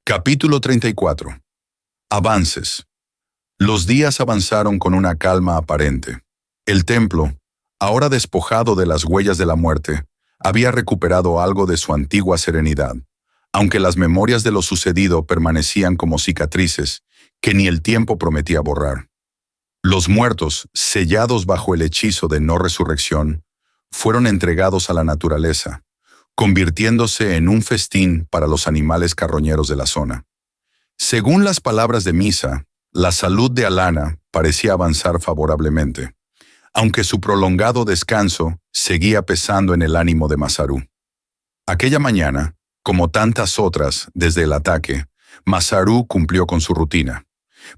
Capítulo 34. Avances. Los días avanzaron con una calma aparente. El templo, ahora despojado de las huellas de la muerte, había recuperado algo de su antigua serenidad, aunque las memorias de lo sucedido permanecían como cicatrices que ni el tiempo prometía borrar. Los muertos, sellados bajo el hechizo de no resurrección, fueron entregados a la naturaleza, convirtiéndose en un festín para los animales carroñeros de la zona. Según las palabras de Misa, la salud de Alanna parecía avanzar favorablemente, aunque su prolongado descanso seguía pesando en el ánimo de Masaru. Aquella mañana, como tantas otras desde el ataque, Masaru cumplió con su rutina.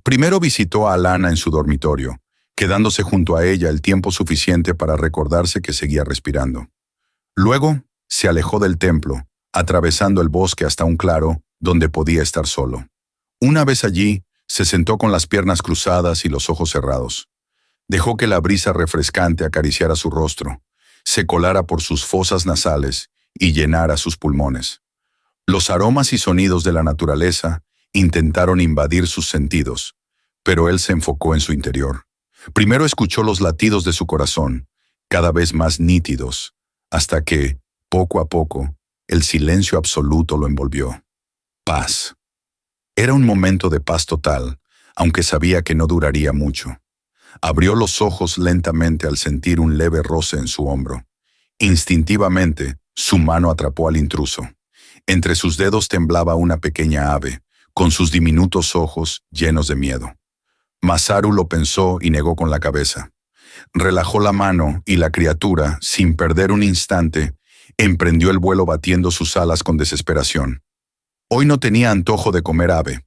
Primero visitó a Alanna en su dormitorio, quedándose junto a ella el tiempo suficiente para recordarse que seguía respirando. Luego, se alejó del templo, atravesando el bosque hasta un claro donde podía estar solo. Una vez allí, se sentó con las piernas cruzadas y los ojos cerrados. Dejó que la brisa refrescante acariciara su rostro, se colara por sus fosas nasales y llenara sus pulmones. Los aromas y sonidos de la naturaleza intentaron invadir sus sentidos, pero él se enfocó en su interior. Primero escuchó los latidos de su corazón, cada vez más nítidos, hasta que, poco a poco, el silencio absoluto lo envolvió. Paz. Era un momento de paz total, aunque sabía que no duraría mucho. Abrió los ojos lentamente al sentir un leve roce en su hombro. Instintivamente, su mano atrapó al intruso. Entre sus dedos temblaba una pequeña ave, con sus diminutos ojos llenos de miedo. Masaru lo pensó y negó con la cabeza. Relajó la mano y la criatura, sin perder un instante, emprendió el vuelo batiendo sus alas con desesperación. Hoy no tenía antojo de comer ave.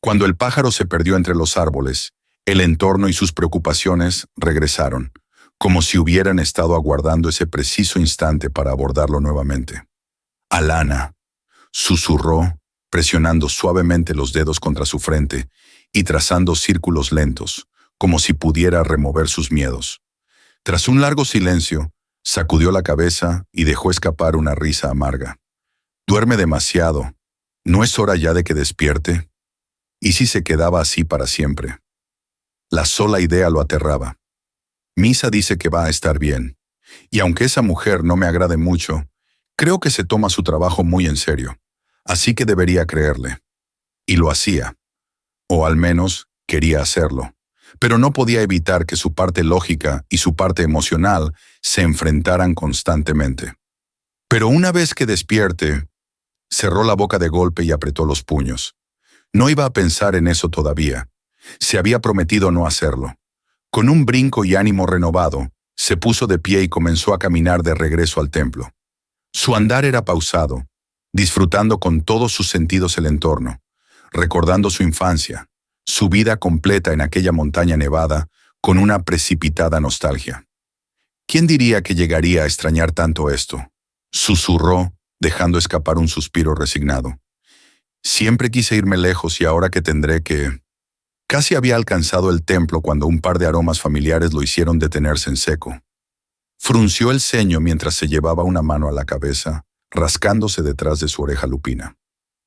Cuando el pájaro se perdió entre los árboles, el entorno y sus preocupaciones regresaron, como si hubieran estado aguardando ese preciso instante para abordarlo nuevamente. Alanna, susurró, presionando suavemente los dedos contra su frente y trazando círculos lentos, como si pudiera remover sus miedos. Tras un largo silencio, sacudió la cabeza y dejó escapar una risa amarga. Duerme demasiado. ¿No es hora ya de que despierte? ¿Y si se quedaba así para siempre? La sola idea lo aterraba. Misa dice que va a estar bien, y aunque esa mujer no me agrade mucho, creo que se toma su trabajo muy en serio, así que debería creerle. Y lo hacía, o al menos quería hacerlo, pero no podía evitar que su parte lógica y su parte emocional se enfrentaran constantemente. Pero una vez que despierte, cerró la boca de golpe y apretó los puños. No iba a pensar en eso todavía. Se había prometido no hacerlo. Con un brinco y ánimo renovado, se puso de pie y comenzó a caminar de regreso al templo. Su andar era pausado, disfrutando con todos sus sentidos el entorno, recordando su infancia, su vida completa en aquella montaña nevada, con una precipitada nostalgia. ¿Quién diría que llegaría a extrañar tanto esto? Susurró, dejando escapar un suspiro resignado. Siempre quise irme lejos y ahora que tendré que... Casi había alcanzado el templo cuando un par de aromas familiares lo hicieron detenerse en seco. Frunció el ceño mientras se llevaba una mano a la cabeza, rascándose detrás de su oreja lupina.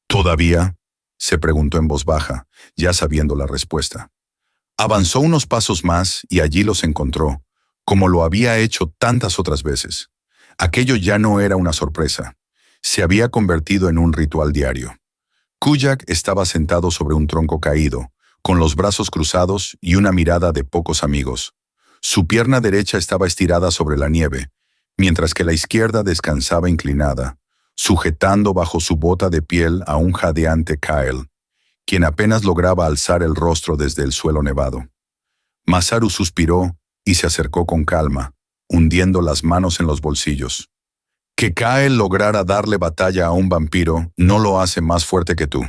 ¿Todavía?, se preguntó en voz baja, ya sabiendo la respuesta. Avanzó unos pasos más y allí los encontró, como lo había hecho tantas otras veces. Aquello ya no era una sorpresa. Se había convertido en un ritual diario. Kujak estaba sentado sobre un tronco caído, con los brazos cruzados y una mirada de pocos amigos. Su pierna derecha estaba estirada sobre la nieve, mientras que la izquierda descansaba inclinada, sujetando bajo su bota de piel a un jadeante Kyle, quien apenas lograba alzar el rostro desde el suelo nevado. Masaru suspiró y se acercó con calma, hundiendo las manos en los bolsillos. Que Kyle lograra darle batalla a un vampiro no lo hace más fuerte que tú.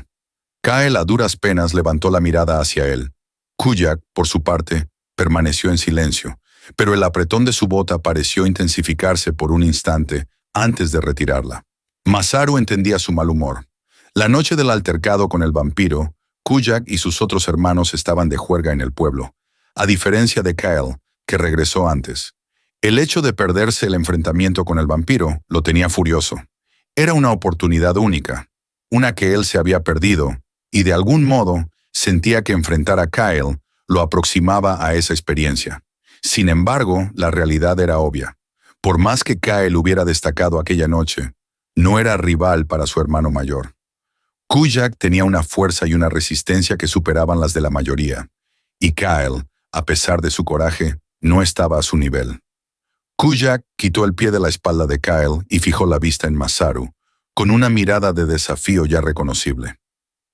Kyle a duras penas levantó la mirada hacia él. Kujak, por su parte, permaneció en silencio, pero el apretón de su bota pareció intensificarse por un instante antes de retirarla. Masaru entendía su mal humor. La noche del altercado con el vampiro, Kujak y sus otros hermanos estaban de juerga en el pueblo, a diferencia de Kyle, que regresó antes. El hecho de perderse el enfrentamiento con el vampiro lo tenía furioso. Era una oportunidad única, una que él se había perdido, y de algún modo sentía que enfrentar a Kyle lo aproximaba a esa experiencia. Sin embargo, la realidad era obvia. Por más que Kyle hubiera destacado aquella noche, no era rival para su hermano mayor. Kujak tenía una fuerza y una resistencia que superaban las de la mayoría, y Kyle, a pesar de su coraje, no estaba a su nivel. Kujak quitó el pie de la espalda de Kyle y fijó la vista en Masaru, con una mirada de desafío ya reconocible.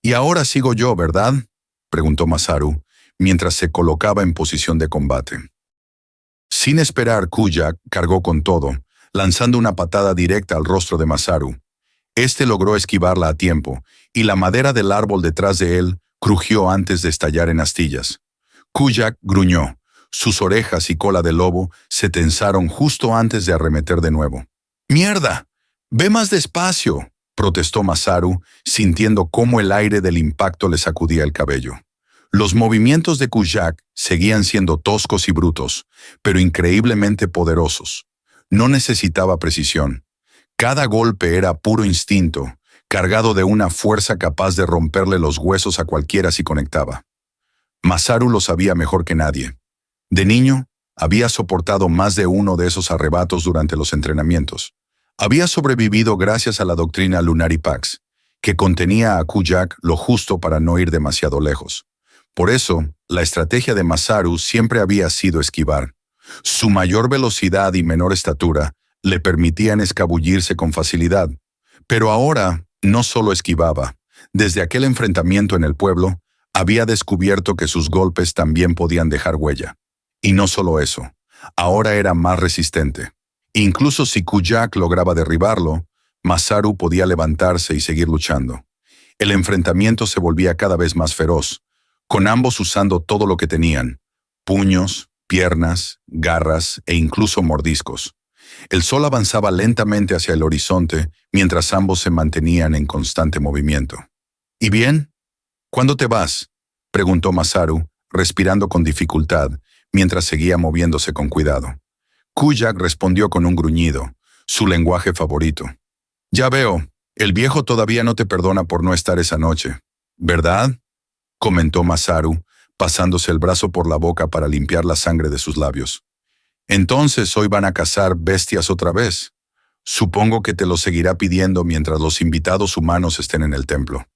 «¿Y ahora sigo yo, verdad?», preguntó Masaru, mientras se colocaba en posición de combate. Sin esperar, Kujak cargó con todo, lanzando una patada directa al rostro de Masaru. Este logró esquivarla a tiempo, y la madera del árbol detrás de él crujió antes de estallar en astillas. Kujak gruñó. Sus orejas y cola de lobo se tensaron justo antes de arremeter de nuevo. «¡Mierda! ¡Ve más despacio!», protestó Masaru, sintiendo cómo el aire del impacto le sacudía el cabello. Los movimientos de Kujak seguían siendo toscos y brutos, pero increíblemente poderosos. No necesitaba precisión. Cada golpe era puro instinto, cargado de una fuerza capaz de romperle los huesos a cualquiera si conectaba. Masaru lo sabía mejor que nadie. De niño, había soportado más de uno de esos arrebatos durante los entrenamientos. Había sobrevivido gracias a la doctrina Lunari Pax, que contenía a Kujak lo justo para no ir demasiado lejos. Por eso, la estrategia de Masaru siempre había sido esquivar. Su mayor velocidad y menor estatura le permitían escabullirse con facilidad. Pero ahora, no solo esquivaba. Desde aquel enfrentamiento en el pueblo, había descubierto que sus golpes también podían dejar huella. Y no solo eso, ahora era más resistente. Incluso si Kujak lograba derribarlo, Masaru podía levantarse y seguir luchando. El enfrentamiento se volvía cada vez más feroz, con ambos usando todo lo que tenían: puños, piernas, garras e incluso mordiscos. El sol avanzaba lentamente hacia el horizonte mientras ambos se mantenían en constante movimiento. «¿Y bien? ¿Cuándo te vas?», preguntó Masaru, respirando con dificultad, mientras seguía moviéndose con cuidado. Kujak respondió con un gruñido, su lenguaje favorito. «Ya veo, el viejo todavía no te perdona por no estar esa noche, ¿verdad?», comentó Masaru, pasándose el brazo por la boca para limpiar la sangre de sus labios. «Entonces hoy van a cazar bestias otra vez. Supongo que te lo seguirá pidiendo mientras los invitados humanos estén en el templo».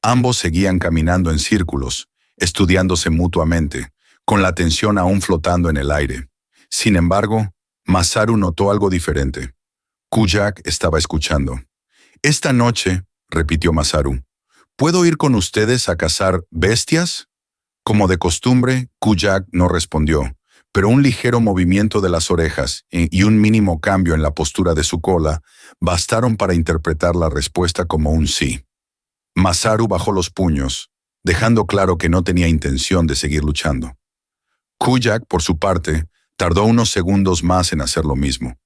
Ambos seguían caminando en círculos, estudiándose mutuamente, con la tensión aún flotando en el aire. Sin embargo, Masaru notó algo diferente. Kujak estaba escuchando. «Esta noche», repitió Masaru, «¿puedo ir con ustedes a cazar bestias?». Como de costumbre, Kujak no respondió, pero un ligero movimiento de las orejas y un mínimo cambio en la postura de su cola bastaron para interpretar la respuesta como un sí. Masaru bajó los puños, dejando claro que no tenía intención de seguir luchando. Kujak, por su parte, tardó unos segundos más en hacer lo mismo.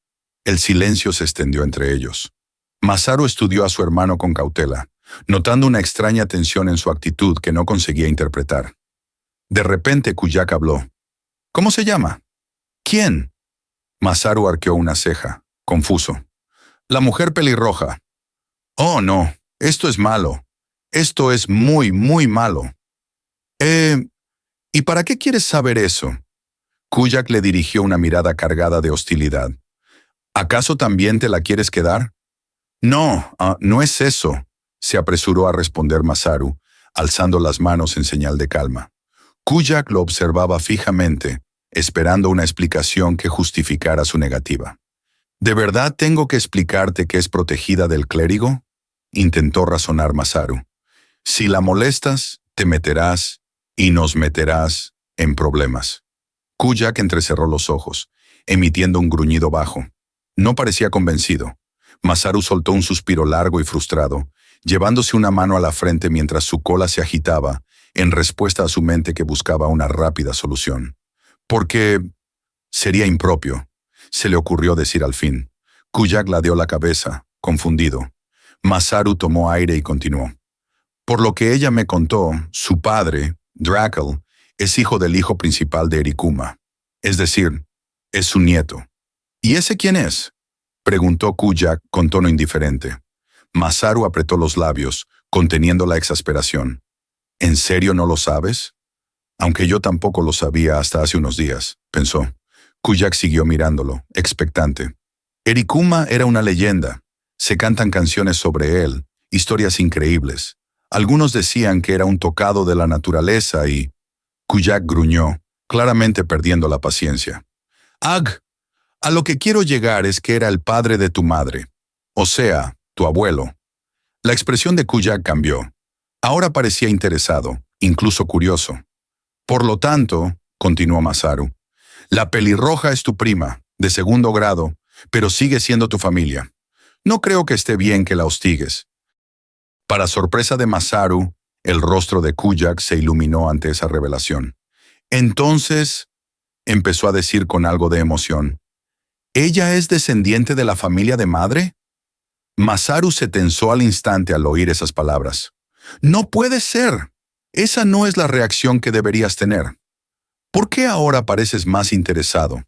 El silencio se extendió entre ellos. Masaru estudió a su hermano con cautela, notando una extraña tensión en su actitud que no conseguía interpretar. De repente Kujak habló. «¿Cómo se llama?». «¿Quién?». Masaru arqueó una ceja, confuso. «La mujer pelirroja». «Oh, no, esto es malo. Esto es muy, muy malo». ¿Y para qué quieres saber eso?». Kujak le dirigió una mirada cargada de hostilidad. «¿Acaso también te la quieres quedar?». «No, no es eso», se apresuró a responder Masaru, alzando las manos en señal de calma. Kujak lo observaba fijamente, esperando una explicación que justificara su negativa. «¿De verdad tengo que explicarte que es protegida del clérigo?», intentó razonar Masaru. «Si la molestas, te meterás, y nos meterás, en problemas». Kujak entrecerró los ojos, emitiendo un gruñido bajo. No parecía convencido. Masaru soltó un suspiro largo y frustrado, llevándose una mano a la frente mientras su cola se agitaba, en respuesta a su mente que buscaba una rápida solución. «Porque sería impropio», se le ocurrió decir al fin. Kujak ladeó la cabeza, confundido. Masaru tomó aire y continuó. «Por lo que ella me contó, su padre, Drakel, es hijo del hijo principal de Erikuma. Es decir, es su nieto». «¿Y ese quién es?», preguntó Kujak con tono indiferente. Masaru apretó los labios, conteniendo la exasperación. ¿En serio no lo sabes? Aunque yo tampoco lo sabía hasta hace unos días, pensó. Kujak siguió mirándolo, expectante. Erikuma era una leyenda. Se cantan canciones sobre él, historias increíbles. Algunos decían que era un tocado de la naturaleza y... Kujak gruñó, claramente perdiendo la paciencia. Ag, a lo que quiero llegar es que era el padre de tu madre. O sea, tu abuelo. La expresión de Kujak cambió. Ahora parecía interesado, incluso curioso. Por lo tanto, continuó Masaru, la pelirroja es tu prima, de segundo grado, pero sigue siendo tu familia. No creo que esté bien que la hostigues. Para sorpresa de Masaru, el rostro de Kujak se iluminó ante esa revelación. Entonces, empezó a decir con algo de emoción, ¿ella es descendiente de la familia de madre? Masaru se tensó al instante al oír esas palabras. No puede ser. Esa no es la reacción que deberías tener. ¿Por qué ahora pareces más interesado?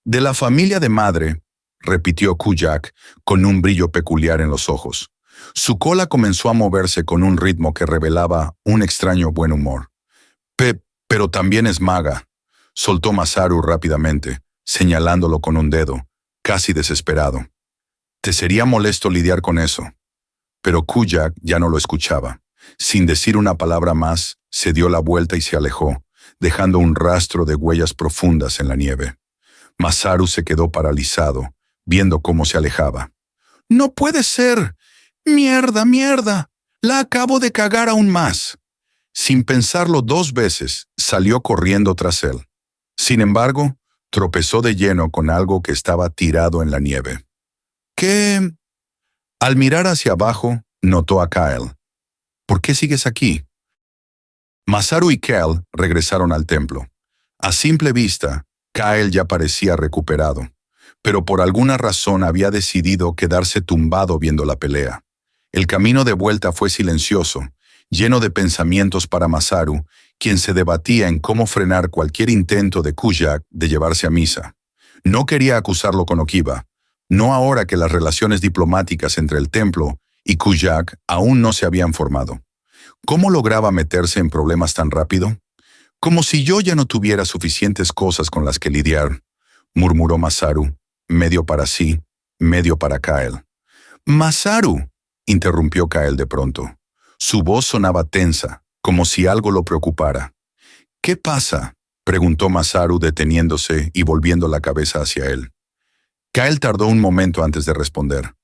De la familia de madre, repitió Kujak con un brillo peculiar en los ojos. Su cola comenzó a moverse con un ritmo que revelaba un extraño buen humor. Pero también es maga, soltó Masaru rápidamente, señalándolo con un dedo, casi desesperado. Te sería molesto lidiar con eso. Pero Kujak ya no lo escuchaba. Sin decir una palabra más, se dio la vuelta y se alejó, dejando un rastro de huellas profundas en la nieve. Masaru se quedó paralizado, viendo cómo se alejaba. ¡No puede ser! ¡Mierda, mierda! La acabo de cagar aún más. Sin pensarlo 2 veces, salió corriendo tras él. Sin embargo, tropezó de lleno con algo que estaba tirado en la nieve. ¿Qué? Al mirar hacia abajo, notó a Kyle. ¿Por qué sigues aquí? Masaru y Kyle regresaron al templo. A simple vista, Kyle ya parecía recuperado, pero por alguna razón había decidido quedarse tumbado viendo la pelea. El camino de vuelta fue silencioso, lleno de pensamientos para Masaru, quien se debatía en cómo frenar cualquier intento de Kujak de llevarse a Misa. No quería acusarlo con Okiba, no ahora que las relaciones diplomáticas entre el templo y Kujak aún no se habían formado. ¿Cómo lograba meterse en problemas tan rápido? Como si yo ya no tuviera suficientes cosas con las que lidiar, murmuró Masaru, medio para sí, medio para Kyle. Masaru, interrumpió Kyle de pronto. Su voz sonaba tensa, como si algo lo preocupara. ¿Qué pasa?, preguntó Masaru deteniéndose y volviendo la cabeza hacia él. Kyle tardó un momento antes de responder.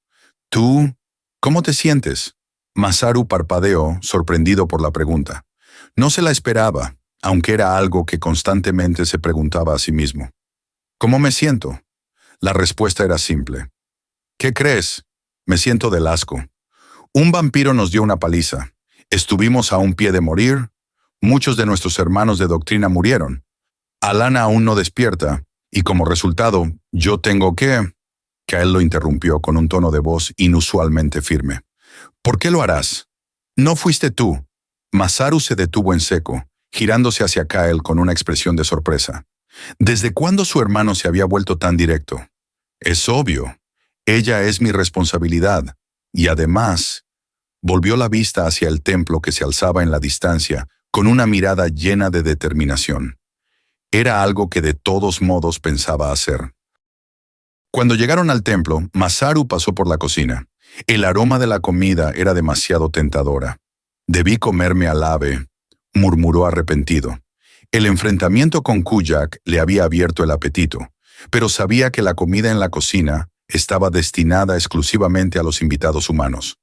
¿Tú? ¿Cómo te sientes? Masaru parpadeó, sorprendido por la pregunta. No se la esperaba, aunque era algo que constantemente se preguntaba a sí mismo. ¿Cómo me siento? La respuesta era simple. ¿Qué crees? Me siento del asco. Un vampiro nos dio una paliza. Estuvimos a un pie de morir. Muchos de nuestros hermanos de doctrina murieron. Alana aún no despierta, y como resultado, yo tengo que... Kyle lo interrumpió con un tono de voz inusualmente firme. ¿Por qué lo harás? No fuiste tú. Masaru se detuvo en seco, girándose hacia Kyle con una expresión de sorpresa. ¿Desde cuándo su hermano se había vuelto tan directo? Es obvio. Ella es mi responsabilidad. Y además, volvió la vista hacia el templo que se alzaba en la distancia, con una mirada llena de determinación. Era algo que de todos modos pensaba hacer. Cuando llegaron al templo, Masaru pasó por la cocina. El aroma de la comida era demasiado tentadora. Debí comerme al ave, murmuró arrepentido. El enfrentamiento con Kujak le había abierto el apetito, pero sabía que la comida en la cocina estaba destinada exclusivamente a los invitados humanos.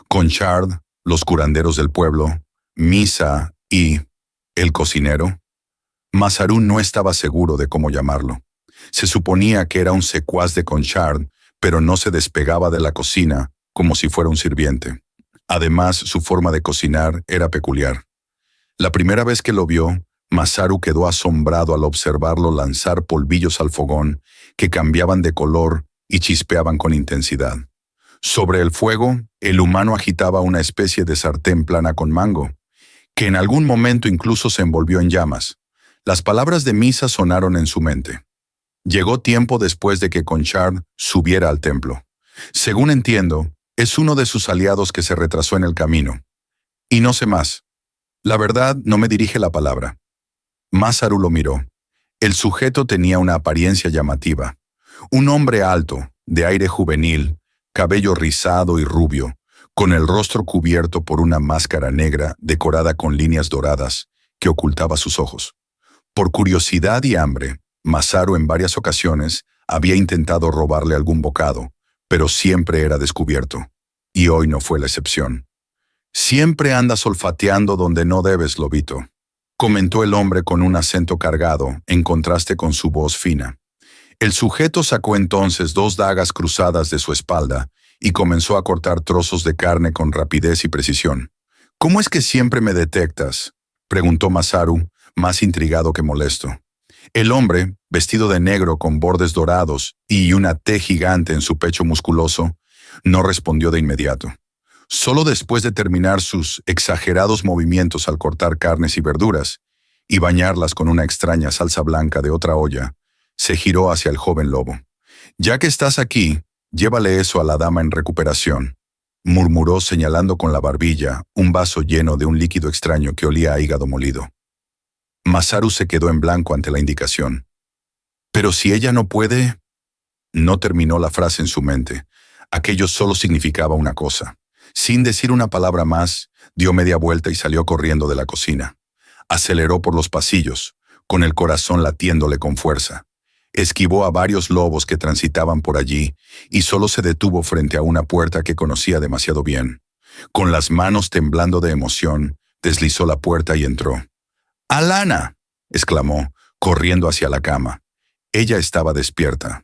Conchard, los curanderos del pueblo, Misa y... ¿el cocinero? Masaru no estaba seguro de cómo llamarlo. Se suponía que era un secuaz de Conchard, pero no se despegaba de la cocina como si fuera un sirviente. Además, su forma de cocinar era peculiar. La primera vez que lo vio, Masaru quedó asombrado al observarlo lanzar polvillos al fogón que cambiaban de color y chispeaban con intensidad. Sobre el fuego, el humano agitaba una especie de sartén plana con mango, que en algún momento incluso se envolvió en llamas. Las palabras de Misa sonaron en su mente. Llegó tiempo después de que Conchard subiera al templo. Según entiendo, Es uno de sus aliados que se retrasó en el camino. Y no sé más. La verdad, no me dirige la palabra. Masaru lo miró. El sujeto tenía una apariencia llamativa. Un hombre alto, de aire juvenil, cabello rizado y rubio, con el rostro cubierto por una máscara negra decorada con líneas doradas que ocultaba sus ojos. Por curiosidad y hambre, Masaru en varias ocasiones había intentado robarle algún bocado, pero siempre era descubierto. Y hoy no fue la excepción. Siempre andas olfateando donde no debes, lobito, comentó el hombre con un acento cargado, en contraste con su voz fina. El sujeto sacó entonces 2 dagas cruzadas de su espalda y comenzó a cortar trozos de carne con rapidez y precisión. ¿Cómo es que siempre me detectas?, preguntó Masaru, más intrigado que molesto. El hombre, vestido de negro con bordes dorados y una T gigante en su pecho musculoso, no respondió de inmediato. Solo después de terminar sus exagerados movimientos al cortar carnes y verduras y bañarlas con una extraña salsa blanca de otra olla, se giró hacia el joven lobo. «Ya que estás aquí, llévale eso a la dama en recuperación», murmuró señalando con la barbilla un vaso lleno de un líquido extraño que olía a hígado molido. Masaru se quedó en blanco ante la indicación. «Pero si ella no puede...» No terminó la frase en su mente. Aquello solo significaba una cosa. Sin decir una palabra más, dio media vuelta y salió corriendo de la cocina. Aceleró por los pasillos, con el corazón latiéndole con fuerza. Esquivó a varios lobos que transitaban por allí y solo se detuvo frente a una puerta que conocía demasiado bien. Con las manos temblando de emoción, deslizó la puerta y entró. «¡Alana!», exclamó, corriendo hacia la cama. Ella estaba despierta.